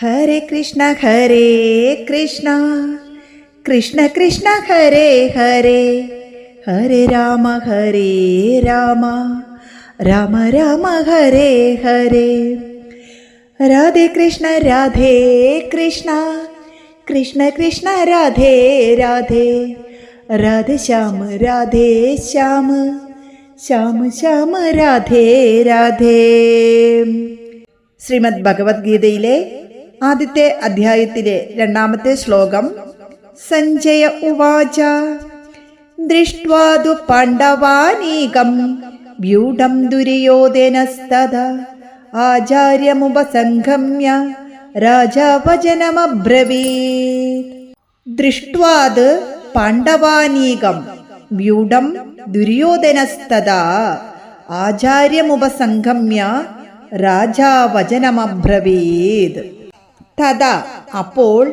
ഹരേ കൃഷ്ണ കൃഷ്ണ കൃഷ്ണ ഹരേ ഹരേ, ഹരേ രാമ രാമ രാമ ഹരേ ഹരേ. രാധേ കൃഷ്ണ കൃഷ്ണ കൃഷ്ണ രാധേ രാധേ, രാധേ ശ്യാമ ശ്യാമ രാധേ രാധേ. ശ്രീമദ് ഭഗവത്ഗീതയിലെ ആദ്യത്തെ അധ്യായത്തിലെ 2-ാമത്തെ ശ്ലോകം. സഞ്ജയ ഉവാച ദൃഷ്ട്വാ തു പാണ്ഡവാനീകം വ്യൂഢം ദുര്യോധനസ്തഥാ ആചാര്യമുപസംഗമ്യ രാജാ വചനമബ്രവീത്. ദൃഷ്ട്വാത് പാണ്ഡവാനീകം വ്യൂഢം ദുര്യോധനസ്തഥാ ആചാര്യമുപസംഗമ്യ രാജാ വചനമബ്രവീത്. തഥാ അപ്പോൾ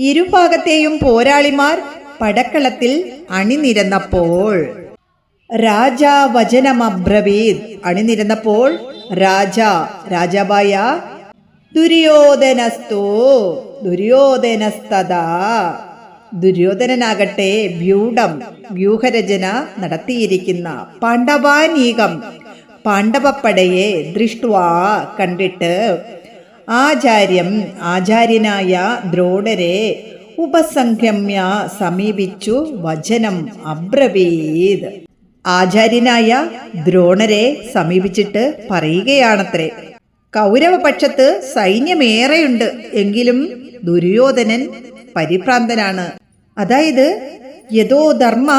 ഇരുഭാഗത്തെയും പോരാളിമാർ പടക്കളത്തിൽ അണിനിരന്നപ്പോൾ, രാജാ വചനമബ്രവീത് അണിനിരന്നപ്പോൾ രാജാവായ ദുര്യോധനസ്തഥാ ദുര്യോധനനാകട്ടെ വ്യൂഹരചന നടത്തിയിരിക്കുന്ന പാണ്ഡവാനീകം പാണ്ഡവപ്പടയെ ദൃഷ്ട്വാ കണ്ടിട്ട്, ആചാര്യനായ ദ്രോണരെ ഉപസംഗമ്യ സമീപിച്ചു വചനം അബ്രവീത്. ആചാര്യനായ ദ്രോണരെ സമീപിച്ചിട്ട് പറയുകയാണത്രേ, കൗരവപക്ഷത്ത് സൈന്യമേറെയുണ്ട്, എങ്കിലും ദുര്യോധനൻ പരിഭ്രാന്തനാണ്. അതായത് യഥോ ധർമ്മ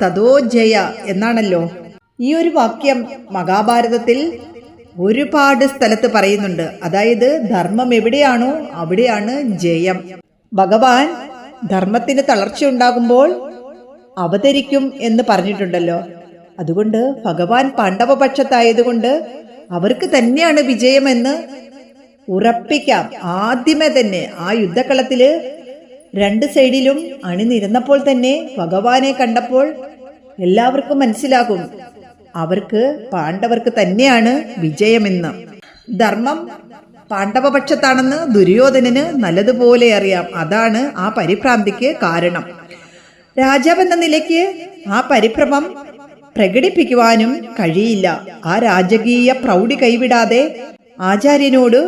തഥോ ജയ എന്നാണല്ലോ. ഈ ഒരു വാക്യം മഹാഭാരതത്തിൽ ഒരുപാട് സ്ഥലത്ത് പറയുന്നുണ്ട്. അതായത് ധർമ്മം എവിടെയാണോ അവിടെയാണ് ജയം. ഭഗവാൻ ധർമ്മത്തിന് തളർച്ചയുണ്ടാകുമ്പോൾ അവതരിക്കും എന്ന് പറഞ്ഞിട്ടുണ്ടല്ലോ. അതുകൊണ്ട് ഭഗവാൻ പാണ്ഡവപക്ഷത്തായതുകൊണ്ട് അവർക്ക് തന്നെയാണ് വിജയമെന്ന് ഉറപ്പിക്കാം. ആദ്യമേ തന്നെ ആ യുദ്ധക്കളത്തില് 2 സൈഡിലും അണിനിരന്നപ്പോൾ തന്നെ ഭഗവാനെ കണ്ടപ്പോൾ എല്ലാവർക്കും മനസ്സിലാകും പാണ്ഡവർക്ക് തന്നെയാണ് വിജയമെന്ന്. ധർമ്മം പാണ്ഡവപക്ഷത്താണെന്ന് ദുര്യോധനന് നല്ലതുപോലെ അറിയാം. അതാണ് ആ പരിഭ്രാന്തിക്ക് കാരണം. രാജാവെന്ന നിലയ്ക്ക് ആ പരിഭ്രമം പ്രകടിപ്പിക്കുവാനും കഴിയില്ല. ആ രാജകീയ പ്രൗഢി കൈവിടാതെ ആചാര്യനോട്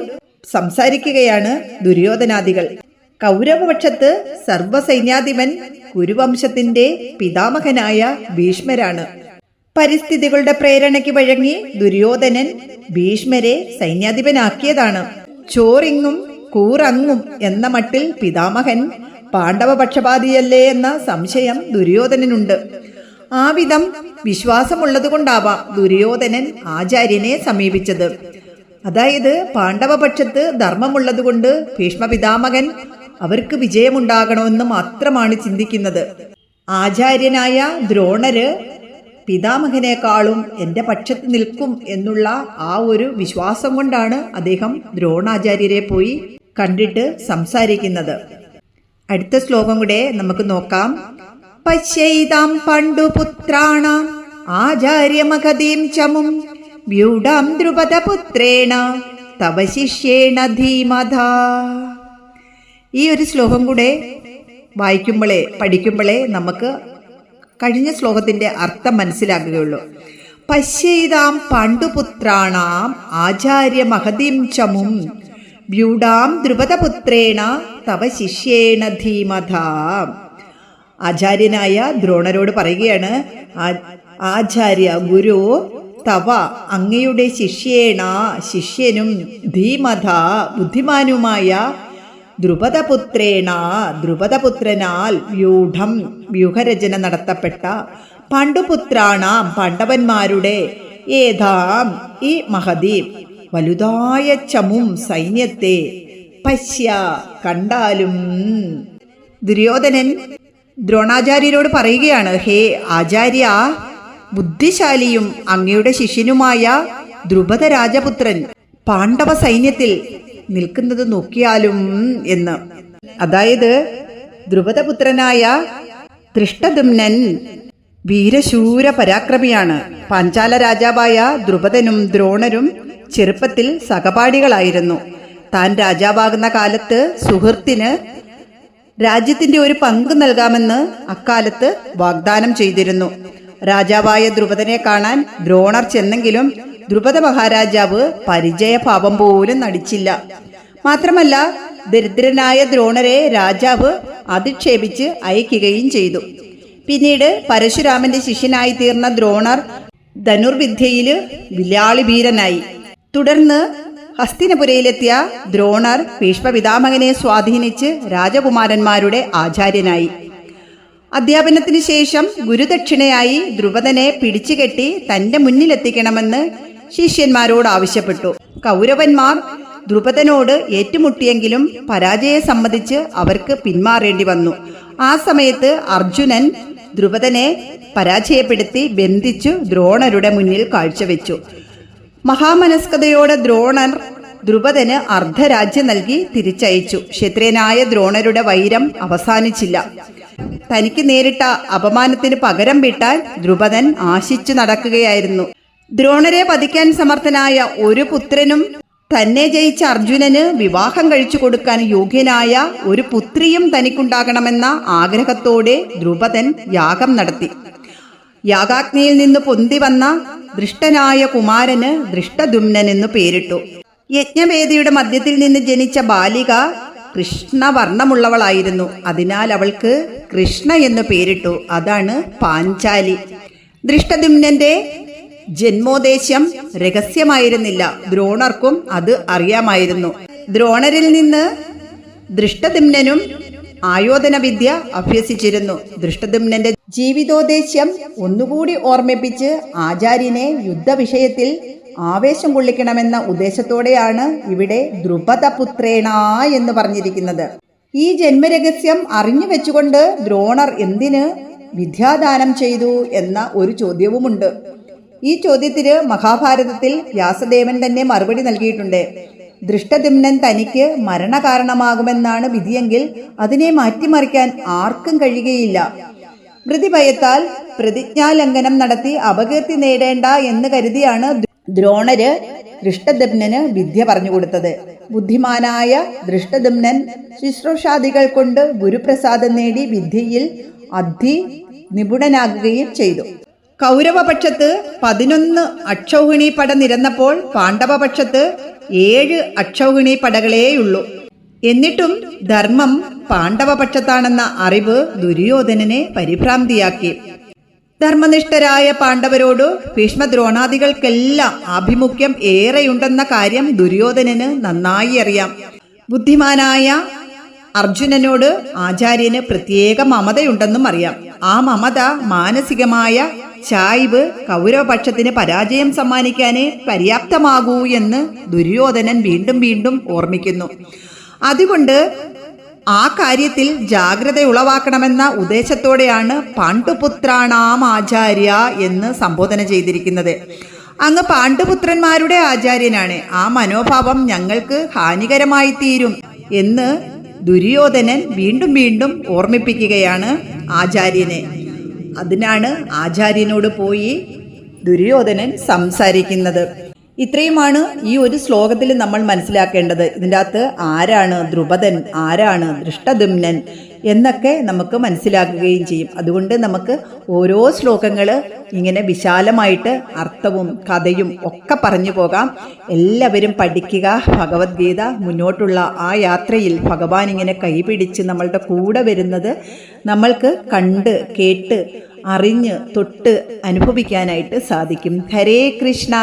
സംസാരിക്കുകയാണ് ദുര്യോധനാദികൾ. കൗരവപക്ഷത്ത് സർവസൈന്യാധിപൻ കുരുവംശത്തിന്റെ പിതാമഹനായ ഭീഷ്മരാണ്. പരിസ്ഥിതികളുടെ പ്രേരണയ്ക്ക് വഴങ്ങി ദുര്യോധനൻ ഭീഷ്മരെ സൈന്യാധിപനാക്കിയതാണ്. ചോറിങ്ങും കൂറങ്ങും എന്ന മട്ടിൽ പിതാമഹൻ പാണ്ഡവപക്ഷപാതിയല്ലേ എന്ന സംശയം ദുര്യോധനനുണ്ട്. ആ വിധം വിശ്വാസമുള്ളതുകൊണ്ടാവാം ദുര്യോധനൻ ആചാര്യനെ സമീപിച്ചത്. അതായത് പാണ്ഡവപക്ഷത്ത് ധർമ്മമുള്ളതുകൊണ്ട് ഭീഷ്മ പിതാമഹൻ അവർക്ക് വിജയമുണ്ടാകണമെന്ന് മാത്രമാണ് ചിന്തിക്കുന്നത്. ആചാര്യനായ ദ്രോണര് പിതാമഹനേക്കാളും എൻ്റെ പക്ഷത്ത് നിൽക്കും എന്നുള്ള ആ ഒരു വിശ്വാസം കൊണ്ടാണ് അദ്ദേഹം ദ്രോണാചാര്യരെ പോയി കണ്ടിട്ട് സംസാരിക്കുന്നത്. അടുത്ത ശ്ലോകം കൂടെ നമുക്ക് നോക്കാം. പശ്യൈതാം പണ്ഡുപുത്രാണാം ആചാര്യമഗതീം ചമും വ്യൂഢാം ദ്രുപദപുത്രേണ തവ ശിഷ്യേണ ധീമധാ. ഈ ഒരു ശ്ലോകം കൂടെ പഠിക്കുമ്പോഴേ നമുക്ക് കഴിഞ്ഞ ശ്ലോകത്തിന്റെ അർത്ഥം മനസ്സിലാക്കുകയുള്ളൂ. പശ്യൈതാം പണ്ഡുപുത്രാണാം ആചാര്യമഹതീം ചമും വ്യൂഢാം ദ്രുപദപുത്രേണ തവ ശിഷ്യേണ ധീമധാ. ആചാര്യനായ ദ്രോണരോട് പറയുകയാണ്, ആചാര്യ ഗുരു തവ അങ്ങയുടെ ശിഷ്യനും ധീമധ ബുദ്ധിമാനുമായ ദ്രുപദപുത്രനാൽ വ്യൂഹരചന നടത്തപ്പെട്ട പണ്ഡുപുത്രാണാം പാണ്ഡവന്മാരുടെ ഏതാം ഈ മഹതീം വലുതായ ചമും സൈന്യത്തെ പശ്യ കണ്ടാലും. ദുര്യോധനൻ ദ്രോണാചാര്യരോട് പറയുകയാണ്, ഹേ ആചാര്യ, ബുദ്ധിശാലിയും അങ്ങയുടെ ശിഷ്യനുമായ ദ്രുപദ രാജപുത്രൻ പാണ്ഡവ സൈന്യത്തിൽ നിൽക്കുന്നത് നോക്കിയാലും എന്ന്. അതായത് ദ്രുപദപുത്രനായ ധൃഷ്ടദ്യുമ്നൻ വീരശൂര പരാക്രമിയാണ്. പാഞ്ചാല രാജാവായ ദ്രുപദനും ദ്രോണരും ചെറുപ്പത്തിൽ സഹപാഠികളായിരുന്നു. താൻ രാജാവാകുന്ന കാലത്ത് സുഹൃത്തിന് രാജ്യത്തിന്റെ ഒരു പങ്ക് നൽകാമെന്ന് അക്കാലത്ത് വാഗ്ദാനം ചെയ്തിരുന്നു. രാജാവായ ദ്രുപദനെ കാണാൻ ദ്രോണർ ചെന്നെങ്കിലും ദ്രുപദ മഹാരാജാവ് പരിചയഭാവം പോലും നടിച്ചില്ല. മാത്രമല്ല ദരിദ്രനായ ദ്രോണരെ രാജാവ് അധിക്ഷേപിച്ച് അയക്കുകയും ചെയ്തു. പിന്നീട് പരശുരാമന്റെ ശിഷ്യനായി തീർന്ന ദ്രോണർ ധനുർവിദ്യയില് വില്ലാളി വീരനായി. തുടർന്ന് ഹസ്തിനപുരയിലെത്തിയ ദ്രോണർ ഭീഷ്മപിതാമഹനെ സ്വാധീനിച്ച് രാജകുമാരന്മാരുടെ ആചാര്യനായി. അധ്യാപനത്തിന് ശേഷം ഗുരുദക്ഷിണയായി ദ്രുപദനെ പിടിച്ചുകെട്ടി തന്റെ മുന്നിലെത്തിക്കണമെന്ന് ശിഷ്യന്മാരോട് ആവശ്യപ്പെട്ടു. കൗരവന്മാർ ദ്രുപദനോട് ഏറ്റുമുട്ടിയെങ്കിലും പരാജയം സമ്മതിച്ച് അവർക്ക് പിന്മാറേണ്ടി വന്നു. ആ സമയത്ത് അർജുനൻ ദ്രുപദനെ പരാജയപ്പെടുത്തി ബന്ധിച്ചു ദ്രോണരുടെ മുന്നിൽ കാഴ്ചവെച്ചു. മഹാമനസ്കതയോടെ ദ്രോണർ ദ്രുപദന് അർദ്ധരാജ്യം നൽകി തിരിച്ചയച്ചു. ക്ഷത്രിയനായ ദ്രോണരുടെ വൈരം അവസാനിച്ചില്ല. തനിക്ക് നേരിട്ട അപമാനത്തിന് പകരം വീട്ടാൻ ദ്രുപദൻ ആശിച്ചു നടക്കുകയായിരുന്നു. ദ്രോണരെ വധിക്കാൻ സമർത്ഥനായ ഒരു പുത്രനും തന്നെ ജയിച്ച അർജുനന് വിവാഹം കഴിച്ചു കൊടുക്കാൻ യോഗ്യനായ ഒരു പുത്രിയും തനിക്കുണ്ടാകണമെന്ന ആഗ്രഹത്തോടെ ദ്രുപദൻ യാഗം നടത്തി. യാഗാഗ്നിയിൽ നിന്ന് പൊന്തി വന്ന ദൃഷ്ടനായ കുമാരന് ദൃഷ്ടദുമ്നൻ എന്നു പേരിട്ടു. യജ്ഞവേദിയുടെ മധ്യത്തിൽ നിന്ന് ജനിച്ച ബാലിക കൃഷ്ണവർണ്ണമുള്ളവളായിരുന്നു. അതിനാൽ അവൾക്ക് കൃഷ്ണ എന്ന് പേരിട്ടു. അതാണ് പാഞ്ചാലി. ദൃഷ്ടദുമ്നന്റെ ജന്മോദ്ദേശം രഹസ്യമായിരുന്നില്ല. ദ്രോണർക്കും അത് അറിയാമായിരുന്നു. ദ്രോണരിൽ നിന്ന് ദൃഷ്ടദുമ്നനും ആയോധന വിദ്യ അഭ്യസിച്ചിരുന്നു. ദൃഷ്ടദുമ്നന്റെ ജീവിതോദ്ദേശ്യം ഒന്നുകൂടി ഓർമ്മിപ്പിച്ച് ആചാര്യനെ യുദ്ധവിഷയത്തിൽ ആവേശം കൊള്ളിക്കണമെന്ന ഉദ്ദേശത്തോടെയാണ് ഇവിടെ ദ്രുപദപുത്രേണ എന്ന് പറഞ്ഞിരിക്കുന്നത്. ഈ ജന്മരഹസ്യം അറിഞ്ഞു വെച്ചുകൊണ്ട് ദ്രോണർ എന്തിന് വിദ്യാദാനം ചെയ്തു എന്ന ഒരു ചോദ്യവുമുണ്ട്. ഈ ചോദ്യത്തിന് മഹാഭാരതത്തിൽ വ്യാസദേവൻ തന്നെ മറുപടി നൽകിയിട്ടുണ്ട്. ദൃഷ്ടദുമ്നൻ തനിക്ക് മരണകാരണമാകുമെന്നാണ് വിധിയെങ്കിൽ അതിനെ മാറ്റിമറിക്കാൻ ആർക്കും കഴിയുകയില്ല. മൃതിഭയത്താൽ പ്രതിജ്ഞാലംഘനം നടത്തി അപകീർത്തി നേടേണ്ട എന്ന് കരുതിയാണ് ദ്രോണര് ദൃഷ്ടദുമ്നന് വിദ്യ പറഞ്ഞുകൊടുത്തത്. ബുദ്ധിമാനായ ദൃഷ്ടദുമ്നൻ ശുശ്രൂഷാദികൾ കൊണ്ട് ഗുരുപ്രസാദം നേടി വിദ്യയിൽ നിപുണനാകുകയും ചെയ്തു. കൗരവപക്ഷത്ത് 11 അക്ഷൗഹിണി പട നിരന്നപ്പോൾ പാണ്ഡവപക്ഷത്ത് 7 അക്ഷൗഹിണി പടകളേയുള്ളൂ. എന്നിട്ടും ധർമ്മം പാണ്ഡവപക്ഷത്താണെന്ന അറിവ് ദുര്യോധനനെ പരിഭ്രാന്തിയാക്കി. ധർമ്മനിഷ്ഠരായ പാണ്ഡവരോട് ഭീഷ്മദ്രോണാദികൾക്കെല്ലാം ആഭിമുഖ്യം ഏറെയുണ്ടെന്ന കാര്യം ദുര്യോധനന് നന്നായി അറിയാം. ബുദ്ധിമാനായ അർജുനനോട് ആചാര്യന് പ്രത്യേക മമതയുണ്ടെന്നും അറിയാം. ആ മമത മാനസികമായ ചായ്വ് കൗരവപക്ഷത്തിന് പരാജയം സമ്മാനിക്കാനേ പര്യാപ്തമാകൂ എന്ന് ദുര്യോധനൻ വീണ്ടും വീണ്ടും ഓർമ്മിക്കുന്നു. അതുകൊണ്ട് ആ കാര്യത്തിൽ ജാഗ്രത ഉളവാക്കണമെന്ന ഉദ്ദേശത്തോടെയാണ് പാണ്ഡുപുത്രാണാം ആചാര്യ എന്ന് സംബോധന ചെയ്തിരിക്കുന്നത്. അങ്ങ് പാണ്ഡുപുത്രന്മാരുടെ ആചാര്യനാണ്. ആ മനോഭാവം ഞങ്ങൾക്ക് ഹാനികരമായി തീരും എന്ന് ദുര്യോധനൻ വീണ്ടും വീണ്ടും ഓർമ്മിപ്പിക്കുകയാണ് ആചാര്യനെ. അതിനാണ് ആചാര്യനോട് പോയി ദുര്യോധനൻ സംസാരിക്കുന്നത്. ഇത്രയുമാണ് ഈ ഒരു ശ്ലോകത്തിൽ നമ്മൾ മനസ്സിലാക്കേണ്ടത്. ഇതിൻ്റെ അകത്ത് ആരാണ് ദ്രുപദൻ, ആരാണ് ദൃഷ്ടദുമ്നൻ എന്നൊക്കെ നമുക്ക് മനസ്സിലാക്കുകയും ചെയ്യും. അതുകൊണ്ട് നമുക്ക് ഓരോ ശ്ലോകങ്ങൾ ഇങ്ങനെ വിശാലമായിട്ട് അർത്ഥവും കഥയും ഒക്കെ പറഞ്ഞു പോകാം. എല്ലാവരും പഠിക്കുക ഭഗവത്ഗീത. മുന്നോട്ടുള്ള ആ യാത്രയിൽ ഭഗവാൻ ഇങ്ങനെ കൈപിടിച്ച് നമ്മളുടെ കൂടെ വരുന്നത് നമ്മൾക്ക് കണ്ട് കേട്ട് അറിഞ്ഞ് തൊട്ട് അനുഭവിക്കാനായിട്ട് സാധിക്കും. ഹരേ കൃഷ്ണ.